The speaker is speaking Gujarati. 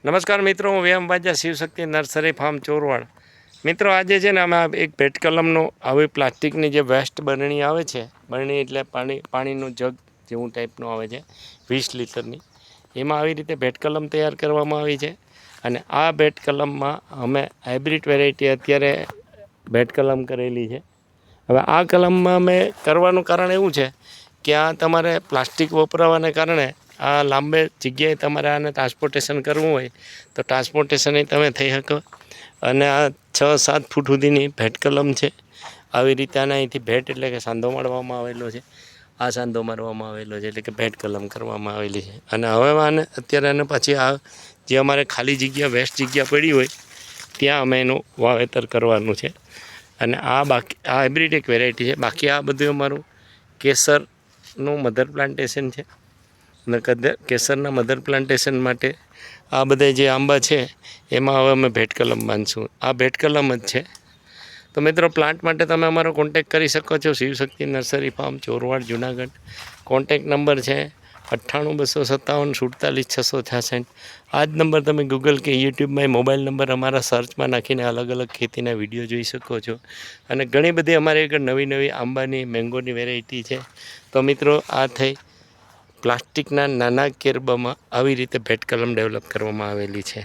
નમસ્કાર મિત્રો, હું વ્યાયામ બાજા શિવશક્તિ નર્સરી ફાર્મ ચોરવાડ. મિત્રો આજે છે ને અમે એક ભેટ કલમનો આવી પ્લાસ્ટિકની જે વેસ્ટ બરણી આવે છે, બરણી એટલે પાણીનું જગ જેવું ટાઈપનું આવે છે 20 લીટરની, એમાં આવી રીતે ભેટ કલમ તૈયાર કરવામાં આવી છે. અને આ ભેટ કલમમાં અમે હાઇબ્રિડ વેરાયટી અત્યારે ભેટ કલમ કરેલી છે. હવે આ કલમમાં અમે કરવાનું કારણ એવું છે કે આ તમારે પ્લાસ્ટિક વપરાવાને કારણે આ લાંબે જગ્યાએ તમારે આને ટ્રાન્સપોર્ટેશન કરવું હોય તો ટ્રાન્સપોર્ટેશન તમે થઈ શકો. અને આ 6-7 ફૂટ સુધીની ભેટ કલમ છે. આવી રીતે આને અહીંથી ભેટ એટલે કે સાંધો મારવામાં આવેલો છે. આ સાંધો મારવામાં આવેલો છે એટલે કે ભેટ કલમ કરવામાં આવેલી છે. અને હવે આને અત્યારે આને પછી આ જે અમારે ખાલી જગ્યા વેસ્ટ જગ્યા પડી હોય ત્યાં અમે એનું વાવેતર કરવાનું છે. અને આ હાઇબ્રિડ એક વેરાયટી છે. બાકી આ બધું અમારું કેસરનું મધર પ્લાન્ટેશન છે. અને કેસરના મધર પ્લાન્ટેશન માટે આ બધા જે આંબા છે એમાં હવે અમે ભેટ કલમ બાંધશું. આ ભેટ કલમ જ છે. તો મિત્રો, પ્લાન્ટ માટે તમે અમારો કોન્ટેક કરી શકો છો. Shivshakti nursery farm Chorwad, Junagadh. Contact number છે 98-257-47-666. આ જ નંબર તમે ગૂગલ કે યુટ્યુબમાં મોબાઈલ નંબર અમારા સર્ચમાં નાખીને અલગ અલગ ખેતીના વિડીયો જોઈ શકો છો. અને ઘણી બધી અમારી આગળ નવી નવી આંબાની, મેંગોની વેરાયટી છે. તો મિત્રો, આ થઈ પ્લાસ્ટિકના નાના કેરબામાં આવી રીતે ભેટ કલમ ડેવલપ કરવામાં આવેલી છે.